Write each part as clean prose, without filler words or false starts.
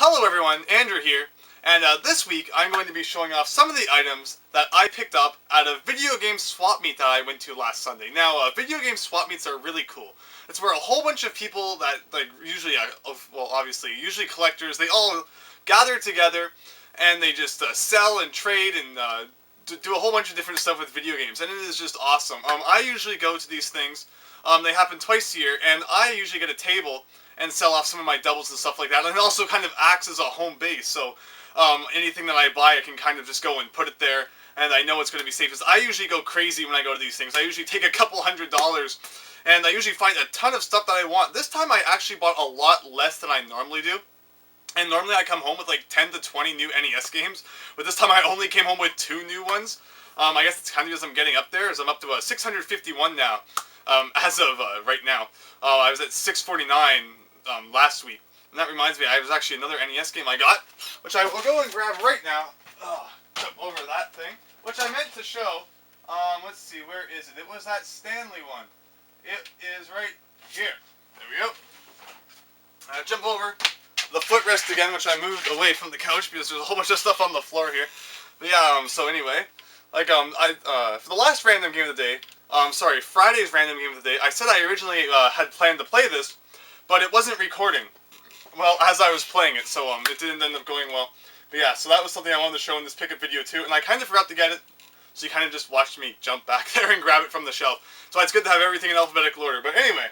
Hello everyone, Andrew here, and this week I'm going to be showing off some of the items that I picked up at a video game swap meet that I went to last Sunday. Now, video game swap meets are really cool. It's where a whole bunch of people that, usually, usually collectors, they all gather together and they just sell and trade and do a whole bunch of different stuff with video games, and it is just awesome. I usually go to these things. They happen twice a year, and I usually get a table and sell off some of my doubles and stuff like that. And it also kind of acts as a home base, so anything that I buy, I can kind of just go and put it there, and I know it's going to be safe. I usually go crazy when I go to these things. I usually take a couple $100s, and I usually find a ton of stuff that I want. This time I actually bought a lot less than I normally do. And normally I come home with like 10 to 20 new NES games, but this time I only came home with 2 new ones. I guess it's kind of because I'm getting up there, as I'm up to 651 now, as of right now. I was at 649 last week. And that reminds me, I was actually another NES game I got, which I will go and grab right now. Jump over that thing, which I meant to show. Let's see, where is it? It was that Stanley one. It is right here. There we go. Jump over the footrest again, which I moved away from the couch because there's a whole bunch of stuff on the floor here. But yeah, so anyway, for the last random game of the day, Friday's random game of the day, I said I originally had planned to play this, but it wasn't recording, well, as I was playing it, so it didn't end up going well. But yeah, so that was something I wanted to show in this pickup video too, and I kind of forgot to get it, so you kind of just watched me jump back there and grab it from the shelf. So it's good to have everything in alphabetical order. But anyway,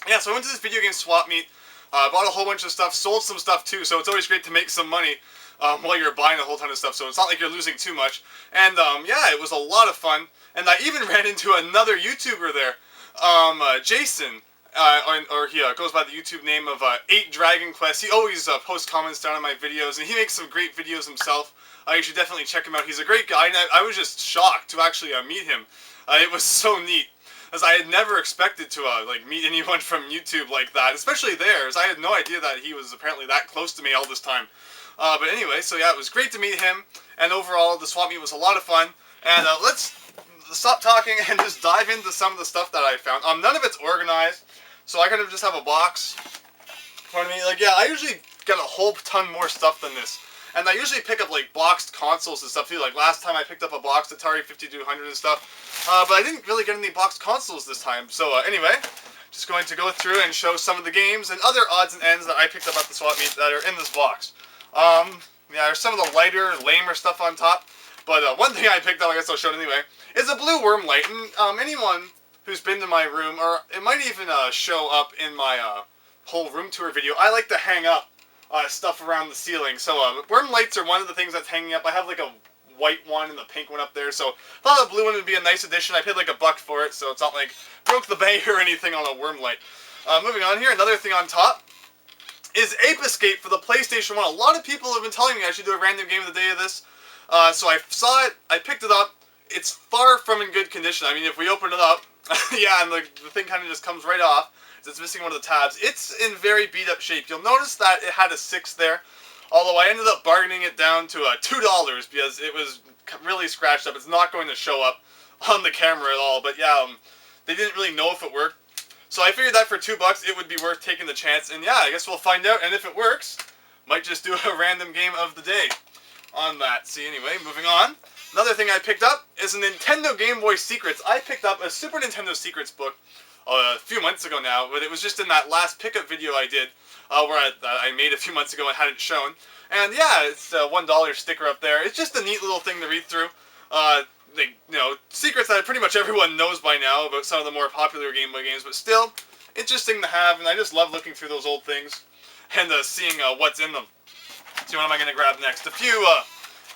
yeah, so I went to this video game swap meet, bought a whole bunch of stuff, sold some stuff too, so it's always great to make some money while you're buying a whole ton of stuff, so it's not like you're losing too much. And yeah, it was a lot of fun, and I even ran into another YouTuber there, Jason. Or he goes by the YouTube name of 8 Dragon Quest. He always posts comments down on my videos, and he makes some great videos himself. You should definitely check him out. He's a great guy, and I was just shocked to actually meet him. It was so neat, as I had never expected to meet anyone from YouTube like that, especially there, as I had no idea that he was apparently that close to me all this time. But anyway, so yeah, it was great to meet him, and overall, the swap meet was a lot of fun. And let's stop talking and just dive into some of the stuff that I found. None of it's organized. So I kind of just have a box in front of me. Yeah, I usually get a whole ton more stuff than this. And I usually pick up, boxed consoles and stuff, too. Like, last time I picked up a boxed Atari 5200 and stuff. But I didn't really get any boxed consoles this time. So, anyway, just going to go through and show some of the games and other odds and ends that I picked up at the swap meet that are in this box. Yeah, there's some of the lighter, lamer stuff on top. But one thing I picked up, I guess I'll show it anyway, is a blue worm light. And anyone who's been to my room, or it might even show up in my whole room tour video, I like to hang up stuff around the ceiling. So worm lights are one of the things that's hanging up. I have a white one and the pink one up there, so I thought the blue one would be a nice addition. I paid $1 for it, so it's not like broke the bank or anything on a worm light. Moving on here, another thing on top is Ape Escape for the PlayStation 1. A lot of people have been telling me I should do a random game of the day of this. So I saw it, I picked it up. It's far from in good condition. I mean, if we open it up, yeah, and the thing kind of just comes right off. It's missing one of the tabs. It's in very beat up shape. You'll notice that it had a 6 there, although I ended up bargaining it down to $2 because it was really scratched up. It's not going to show up on the camera at all, but yeah, they didn't really know if it worked. So I figured that for $2 it would be worth taking the chance, and yeah, I guess we'll find out, and if it works, might just do a random game of the day on that. See, anyway, moving on. Another thing I picked up is a Nintendo Game Boy Secrets. I picked up a Super Nintendo Secrets book a few months ago now, but it was just in that last pickup video I did, where I made a few months ago and had it shown. And yeah, it's a $1 sticker up there. It's just a neat little thing to read through. Secrets that pretty much everyone knows by now about some of the more popular Game Boy games, but still, interesting to have, and I just love looking through those old things and seeing what's in them. See, what am I going to grab next? A few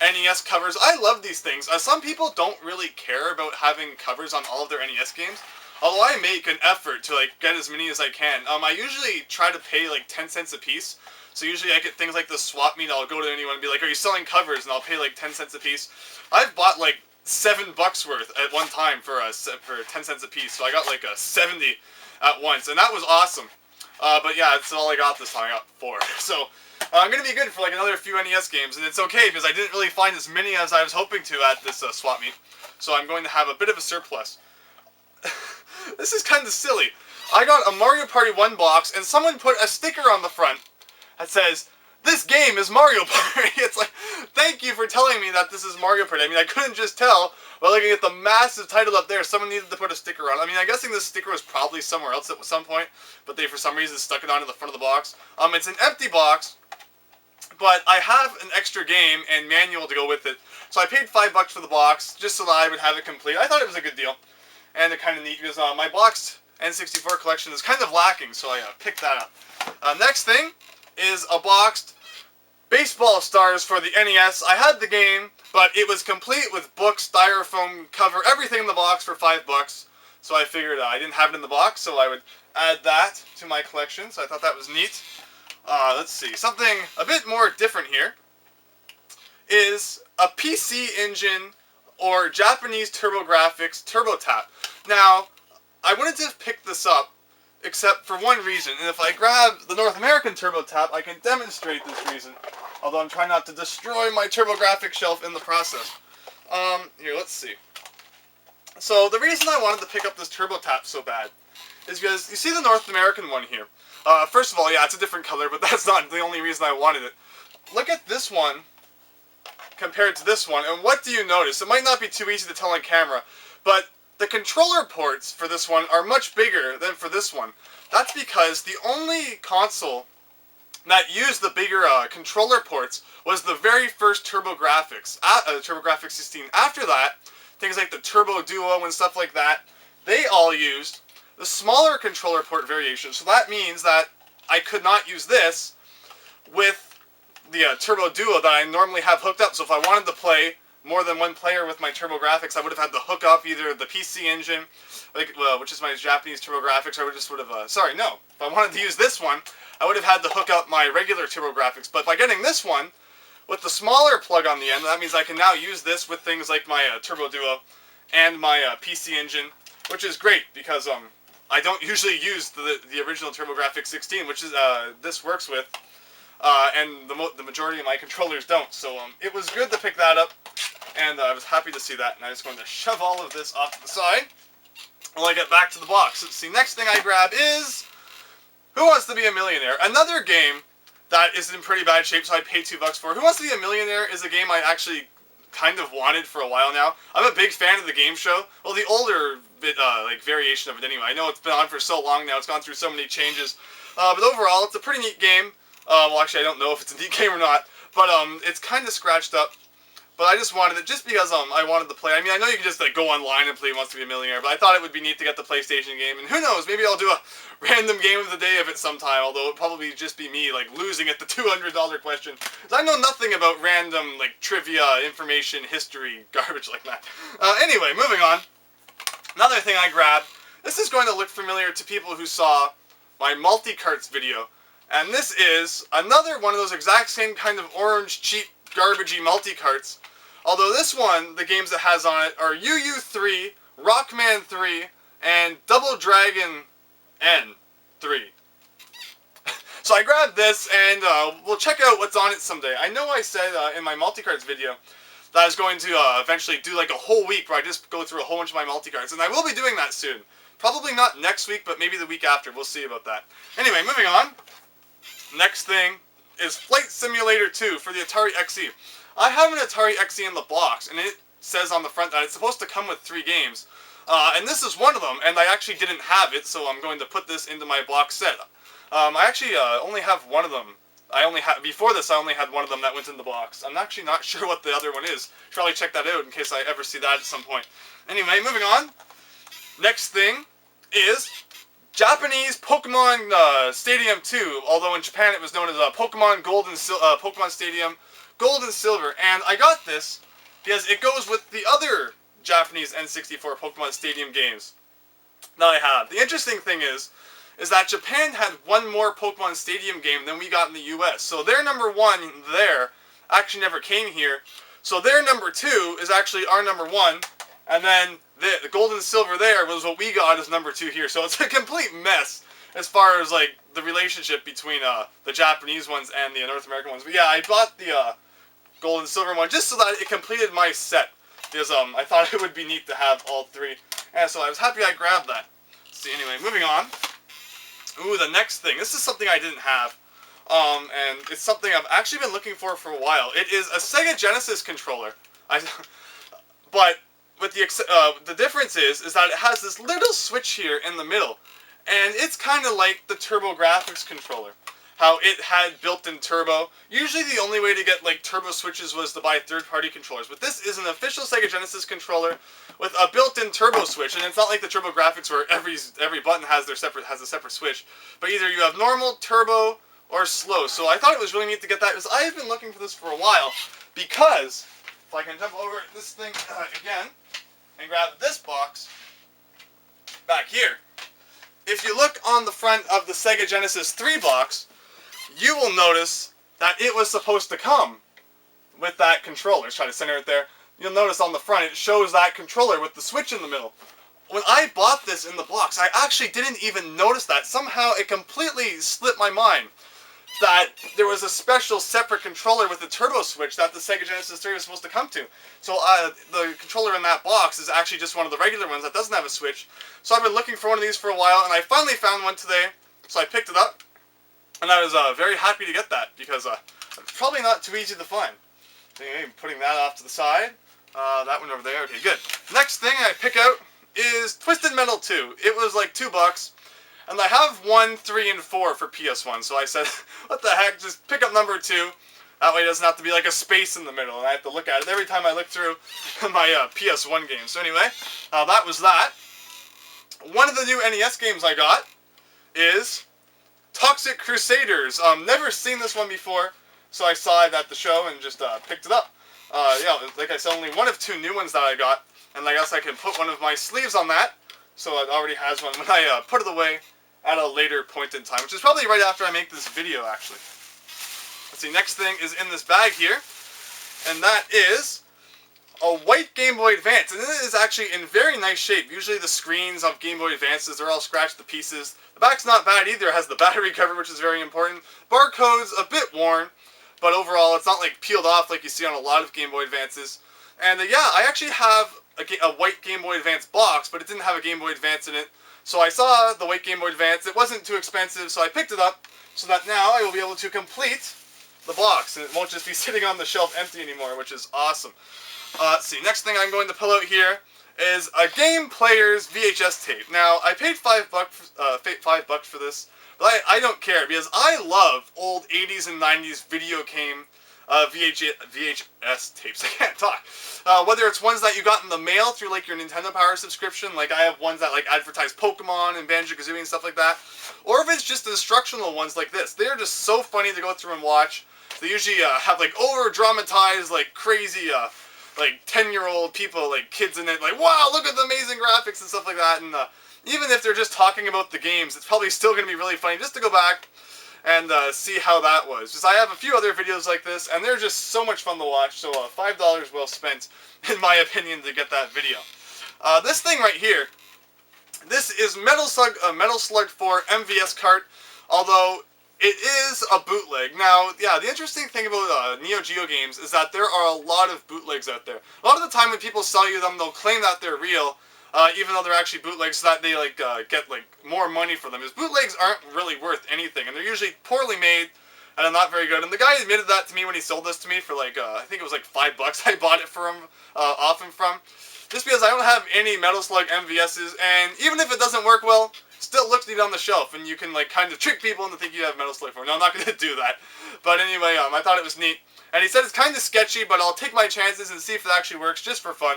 NES covers. I love these things. Some people don't really care about having covers on all of their NES games, although I make an effort to get as many as I can. I usually try to pay 10 cents a piece. So usually I get things like the swap meet. I'll go to anyone and be like, "Are you selling covers?" And I'll pay 10 cents a piece. I've bought $7 worth at one time for 10 cents a piece. So I got a 70 at once, and that was awesome. But yeah, that's all I got this time. I got 4. So I'm going to be good for another few NES games, and it's okay because I didn't really find as many as I was hoping to at this swap meet. So I'm going to have a bit of a surplus. This is kind of silly. I got a Mario Party 1 box, and someone put a sticker on the front that says, this game is Mario Party. It's like, thank you for telling me that this is Mario Party. I mean, I couldn't just tell by looking at the massive title up there. Someone needed to put a sticker on. I mean, I'm guessing this sticker was probably somewhere else at some point, but they, for some reason, stuck it onto the front of the box. It's an empty box, but I have an extra game and manual to go with it. So I paid $5 for the box, just so that I would have it complete. I thought it was a good deal. And it's kind of neat because my boxed N64 collection is kind of lacking, so I picked that up. Next thing is a boxed Baseball Stars for the NES. I had the game, but it was complete with books, styrofoam cover, everything in the box for $5. So I figured I didn't have it in the box, so I would add that to my collection. So I thought that was neat. Let's see, something a bit more different here is a PC Engine or Japanese TurboGrafx TurboTap. Now, I wanted to pick this up except for one reason, and if I grab the North American TurboTap, I can demonstrate this reason, although I'm trying not to destroy my TurboGrafx shelf in the process. Here, let's see. So, the reason I wanted to pick up this TurboTap so bad is because, you see the North American one here? First of all, yeah, it's a different color, but that's not the only reason I wanted it. Look at this one compared to this one, and what do you notice? It might not be too easy to tell on camera, but the controller ports for this one are much bigger than for this one. That's because the only console that used the bigger controller ports was the very first TurboGrafx, TurboGrafx 16. After that, things like the Turbo Duo and stuff like that, they all used the smaller controller port variation. So that means that I could not use this with the Turbo Duo that I normally have hooked up. So if I wanted to play more than one player with my TurboGrafx, I would have had to hook up either the PC Engine, which is my Japanese TurboGrafx, or I would just would have, if I wanted to use this one, I would have had to hook up my regular TurboGrafx. But by getting this one, with the smaller plug on the end, that means I can now use this with things like my Turbo Duo and my PC Engine, which is great because I don't usually use the original TurboGrafx 16, which is this works with. And the majority of my controllers don't. So it was good to pick that up, and I was happy to see that. And I'm just going to shove all of this off to the side while I get back to the box. Let's see, next thing I grab is Who Wants to Be a Millionaire? Another game that is in pretty bad shape, so I paid $2 for. Who Wants to Be a Millionaire is a game I actually kind of wanted for a while now. I'm a big fan of the game show. Well, the older bit, variation of it anyway. I know it's been on for so long now. It's gone through so many changes. But overall, it's a pretty neat game. Well, actually, I don't know if it's a neat game or not, but it's kind of scratched up. But I just wanted it, just because I wanted to play. I mean, I know you can just go online and play Who Wants to Be a Millionaire, but I thought it would be neat to get the PlayStation game. And who knows, maybe I'll do a random game of the day of it sometime. Although it'll probably just be me losing at the $200 question, because I know nothing about random trivia, information, history, garbage like that. Anyway, moving on. Another thing I grabbed. This is going to look familiar to people who saw my multi-carts video. And this is another one of those exact same kind of orange, cheap, garbagey multi-carts. Although this one, the games it has on it are UU3, Rockman 3, and Double Dragon N3. So I grabbed this, and we'll check out what's on it someday. I know I said in my multi-carts video that I was going to eventually do a whole week where I just go through a whole bunch of my multi-carts. And I will be doing that soon. Probably not next week, but maybe the week after. We'll see about that. Anyway, moving on. Next thing is Flight Simulator 2 for the Atari XE. I have an Atari XE in the box, and it says on the front that it's supposed to come with 3 games. And this is one of them, and I actually didn't have it, so I'm going to put this into my box set. I actually only have one of them. Before this, I only had one of them that went in the box. I'm actually not sure what the other one is. Should probably check that out in case I ever see that at some point. Anyway, moving on. Next thing is Japanese Pokemon Stadium 2, although in Japan it was known as Pokemon Pokemon Stadium Gold and Silver, and I got this because it goes with the other Japanese N64 Pokemon Stadium games that I have. The interesting thing is that Japan had one more Pokemon Stadium game than we got in the US, so their number 1 there actually never came here, so their number 2 is actually our number 1, and then the Gold and Silver there was what we got as number 2 here. So it's a complete mess as far as the relationship between the Japanese ones and the North American ones. But yeah, I bought the Gold and Silver one just so that it completed my set, because I thought it would be neat to have all 3. And so I was happy I grabbed that. See, anyway, moving on. Ooh, the next thing. This is something I didn't have. and it's something I've actually been looking for a while. It is a Sega Genesis controller. But with the difference is that it has this little switch here in the middle, and it's kind of like the TurboGrafx controller. How it had built-in turbo. Usually the only way to get like turbo switches was to buy third-party controllers, but this is an official Sega Genesis controller with a built-in turbo switch, and it's not like the TurboGrafx where every button has a separate switch. But either you have normal, turbo, or slow. So I thought it was really neat to get that, because I've been looking for this for a while, because if I can jump over this thing again and grab this box back here. If you look on the front of the Sega Genesis 3 box, you will notice that it was supposed to come with that controller. Let's try to center it there. You'll notice on the front it shows that controller with the switch in the middle. When I bought this in the box, I actually didn't even notice that. Somehow it completely slipped my mind that there was a special separate controller with a turbo switch that the Sega Genesis 3 was supposed to come to. So the controller in that box is actually just one of the regular ones that doesn't have a switch. So I've been looking for one of these for a while, and I finally found one today. So I picked it up, and I was very happy to get that, because it's probably not too easy to find. So putting that off to the side. That one over there. Okay, good. Next thing I pick out is Twisted Metal 2. It was like $2. And I have 1, 3, and 4 for PS1, so I said, what the heck, just pick up number 2. That way it doesn't have to be like a space in the middle, and I have to look at it every time I look through my PS1 games. So anyway, that was that. One of the new NES games I got is Toxic Crusaders. Never seen this one before, so I saw it at the show and just picked it up. Yeah, like I said, only one of 2 new ones that I got, and I guess I can put one of my sleeves on that, so it already has one when I put it away at a later point in time, which is probably right after I make this video, actually. Let's see, next thing is in this bag here, and that is a white Game Boy Advance, and it is actually in very nice shape. Usually the screens of Game Boy Advances, they're all scratched to pieces. The back's not bad either. It has the battery cover, which is very important. Barcode's a bit worn, but overall it's not like peeled off like you see on a lot of Game Boy Advances. And yeah, I actually have a white Game Boy Advance box, but it didn't have a Game Boy Advance in it. So I saw the white Game Boy Advance. It wasn't too expensive, so I picked it up so that now I will be able to complete the box, and it won't just be sitting on the shelf empty anymore, which is awesome. Let's see, next thing I'm going to pull out here is a Game Players VHS tape. Now, I paid $5 for this, but I don't care, because I love old 80s and 90s video game VHS tapes. I can't talk. Whether it's ones that you got in the mail through like your Nintendo Power subscription, like I have ones that like advertise Pokemon and Banjo-Kazooie and stuff like that, or if it's just instructional ones like this. They're just so funny to go through and watch. They usually have like over-dramatized, like crazy, like 10-year-old people, like kids in it, like, wow, look at the amazing graphics and stuff like that. And even if they're just talking about the games, it's probably still going to be really funny just to go back and see how that was. Because I have a few other videos like this, and they're just so much fun to watch, so $5 well spent, in my opinion, to get that video. This thing right here, this is Metal Slug 4 MVS cart, although it is a bootleg. Now, yeah, the interesting thing about Neo Geo games is that there are a lot of bootlegs out there. A lot of the time when people sell you them, they'll claim that they're real, even though they're actually bootlegs, so that they like get like more money for them. Because bootlegs aren't really worth anything, and they're usually poorly made and are not very good. And the guy admitted that to me when he sold this to me for like I think it was like $5 I bought it for him off him from, just because I don't have any Metal Slug MVSs, and even if it doesn't work well, still looks neat on the shelf, and you can like kind of trick people into thinking you have Metal Slug 4. No, I'm not going to do that. But anyway, I thought it was neat. And he said it's kind of sketchy, but I'll take my chances and see if it actually works just for fun.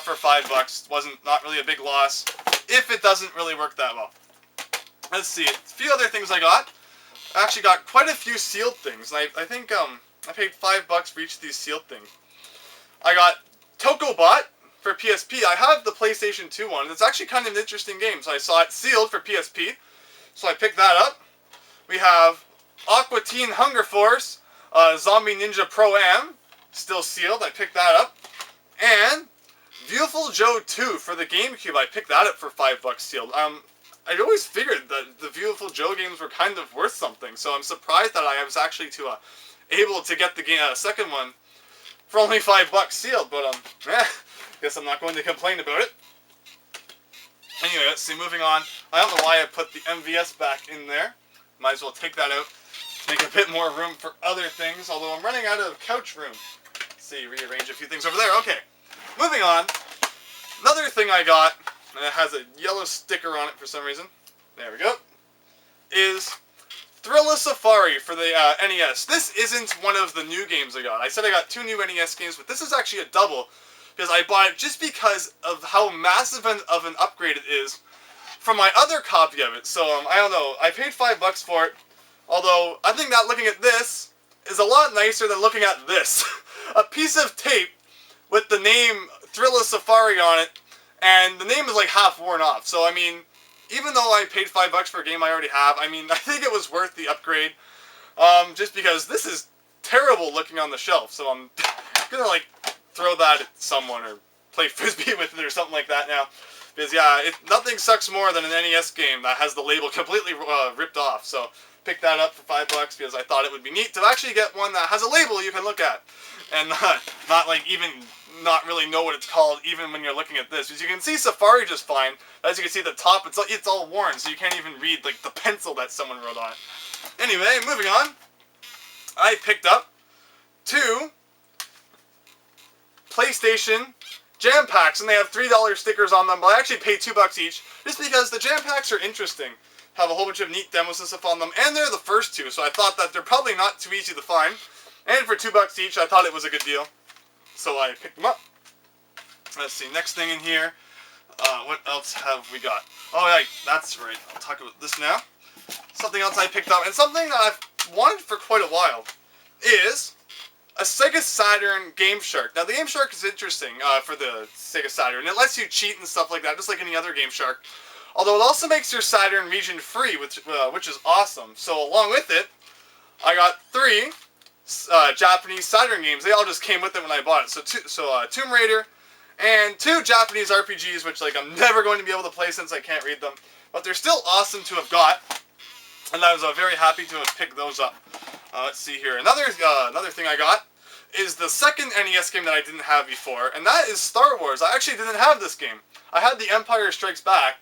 For $5. Wasn't not really a big loss if it doesn't really work that well. Let's see. A few other things I got. I actually got quite a few sealed things. I think I paid $5 for each of these sealed things. I got Tokobot for PSP. I have the PlayStation 2 one. It's actually kind of an interesting game. So I saw it sealed for PSP. So I picked that up. We have Aqua Teen Hunger Force, Zombie Ninja Pro-Am, still sealed. I picked that up. And Beautiful Joe 2 for the GameCube. I picked that up for $5 sealed. I always figured that the Beautiful Joe games were kind of worth something, so I'm surprised that I was actually able to get the second one for only $5 sealed. But guess I'm not going to complain about it. Anyway, let's see. Moving on. I don't know why I put the MVS back in there. Might as well take that out. make a bit more room for other things, although I'm running out of couch room. Let's see, rearrange a few things over there. Okay, moving on. Another thing I got, and it has a yellow sticker on it for some reason. There we go. Is Thriller Safari for the NES. This isn't one of the new games I got. I said I got 2 new NES games, but this is actually a double, because I bought it just because of how massive of an upgrade it is from my other copy of it. So, I don't know, I paid $5 for it, although I think that looking at this is a lot nicer than looking at this. A piece of tape with the name Thriller Safari on it, and the name is like half worn off. So, I mean, even though I paid $5 for a game I already have, I mean, I think it was worth the upgrade, just because this is terrible looking on the shelf. So I'm gonna, like, throw that at someone or play Frisbee with it or something like that now. Because, yeah, nothing sucks more than an NES game that has the label completely ripped off. So, picked that up for $5 because I thought it would be neat to actually get one that has a label you can look at. And not like, even not really know what it's called, even when you're looking at this. Because you can see Safari just fine. As you can see, the top, it's all worn, so you can't even read, like, the pencil that someone wrote on it. Anyway, moving on. I picked up 2 PlayStation Jam Packs, and they have $3 stickers on them, but I actually paid $2 each, just because the Jam Packs are interesting. Have a whole bunch of neat demos and stuff on them, and they're the first 2, so I thought that they're probably not too easy to find. And for $2 each, I thought it was a good deal, so I picked them up. Let's see, next thing in here, what else have we got? Oh, yeah, that's right, I'll talk about this now. Something else I picked up, and something that I've wanted for quite a while, is a Sega Saturn Game Shark. Now, the Game Shark is interesting for the Sega Saturn. It lets you cheat and stuff like that, just like any other Game Shark. Although it also makes your Saturn region free, which is awesome. So along with it, I got 3 Japanese Saturn games. They all just came with it when I bought it. So Tomb Raider and 2 Japanese RPGs, which like I'm never going to be able to play since I can't read them. But they're still awesome to have got, and I was very happy to have picked those up. Let's see here. Another thing I got is the second NES game that I didn't have before, and that is Star Wars. I actually didn't have this game. I had The Empire Strikes Back,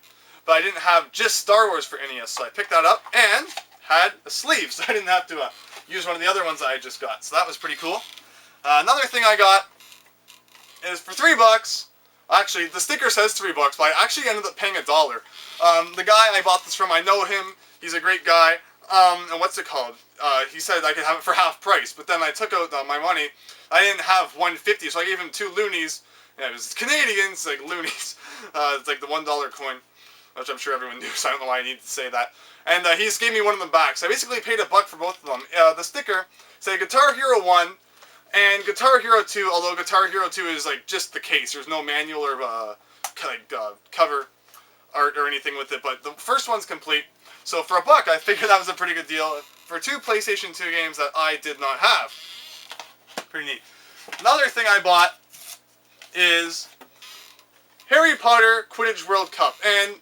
but I didn't have just Star Wars for NES, so I picked that up and had a sleeve, so I didn't have to use one of the other ones that I just got. So that was pretty cool. Another thing I got is for $3. Actually, the sticker says $3, but I actually ended up paying $1. The guy I bought this from, I know him. He's a great guy. And what's it called? He said I could have it for half price, but then I took out my money. I didn't have $1.50, so I gave him 2 loonies. Yeah, it was Canadian, it's like loonies. It's like the $1 coin, which I'm sure everyone knew, so I don't know why I need to say that. And he just gave me one of them back. So I basically paid $1 for both of them. The sticker said Guitar Hero 1 and Guitar Hero 2, although Guitar Hero 2 is like just the case. There's no manual or cover art or anything with it, but the first one's complete. So for $1, I figured that was a pretty good deal for 2 PlayStation 2 games that I did not have. Pretty neat. Another thing I bought is Harry Potter Quidditch World Cup. And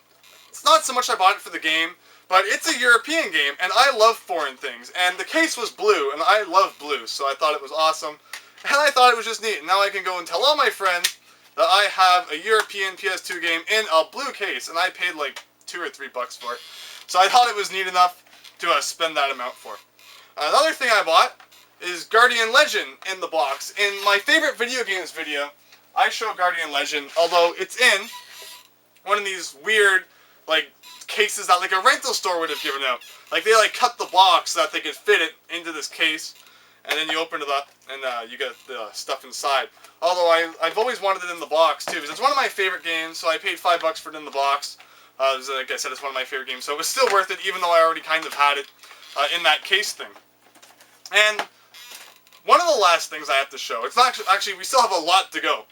it's not so much I bought it for the game, but it's a European game, and I love foreign things. And the case was blue, and I love blue, so I thought it was awesome. And I thought it was just neat. And now I can go and tell all my friends that I have a European PS2 game in a blue case, and I paid like $2 or $3 for it. So I thought it was neat enough to spend that amount for. Another thing I bought is Guardian Legend in the box. In my favorite video games video, I show Guardian Legend, although it's in one of these weird, like, cases that like a rental store would have given out. Like they like cut the box so that they could fit it into this case, and then you open it up and you get the stuff inside. Although I've always wanted it in the box too, because it's one of my favorite games, so I paid $5 for it in the box. Like I said, it's one of my favorite games, so it was still worth it, even though I already kind of had it in that case thing. And one of the last things I have to show, it's not actually we still have a lot to go,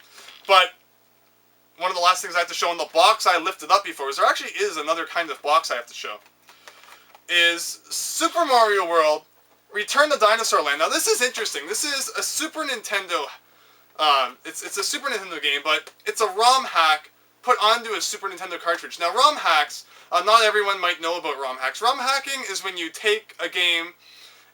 but one of the last things I have to show in the box I lifted up before, is there actually is another kind of box I have to show, is Super Mario World Return to Dinosaur Land. Now this is interesting. This is a Super Nintendo, it's a Super Nintendo game, but it's a ROM hack put onto a Super Nintendo cartridge. Now ROM hacks, not everyone might know about ROM hacks. ROM hacking is when you take a game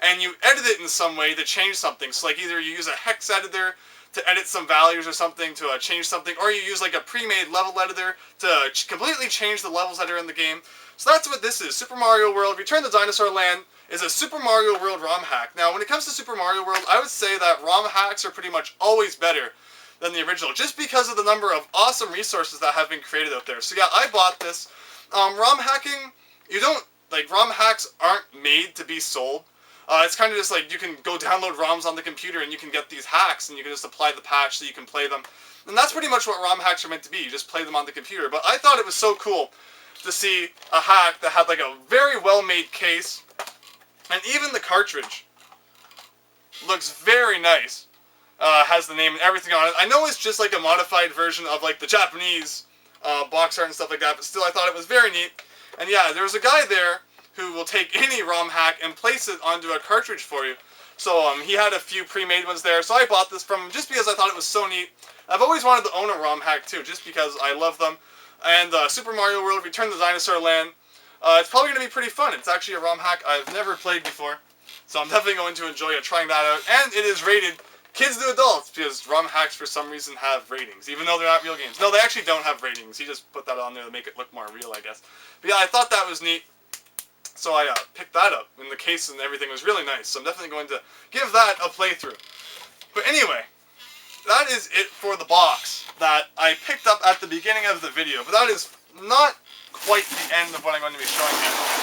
and you edit it in some way to change something. So like either you use a hex editor to edit some values or something to change something, or you use like a pre-made level editor to completely change the levels that are in the game. So that's what this is. Super Mario World Return to Dinosaur Land is a Super Mario World ROM hack. Now, when it comes to Super Mario World, I would say that ROM hacks are pretty much always better than the original, just because of the number of awesome resources that have been created out there. So yeah, I bought this. ROM hacking, ROM hacks aren't made to be sold. It's kind of just like you can go download ROMs on the computer and you can get these hacks and you can just apply the patch so you can play them. And that's pretty much what ROM hacks are meant to be. You just play them on the computer. But I thought it was so cool to see a hack that had like a very well-made case, and even the cartridge looks very nice. Has the name and everything on it. I know it's just like a modified version of like the Japanese box art and stuff like that, but still I thought it was very neat. And yeah, there's a guy there who will take any ROM hack and place it onto a cartridge for you. So he had a few pre-made ones there, so I bought this from him just because I thought it was so neat. I've always wanted to own a ROM hack too, just because I love them. And Super Mario World Return to Dinosaur Land, it's probably going to be pretty fun. It's actually a ROM hack I've never played before, so I'm definitely going to enjoy trying that out. And it is rated kids to adults, because ROM hacks for some reason have ratings, even though they're not real games. No, they actually don't have ratings. He just put that on there to make it look more real, I guess. But yeah, I thought that was neat, so I picked that up, and the case and everything was really nice, so I'm definitely going to give that a playthrough. But anyway, that is it for the box that I picked up at the beginning of the video, but that is not quite the end of what I'm going to be showing you.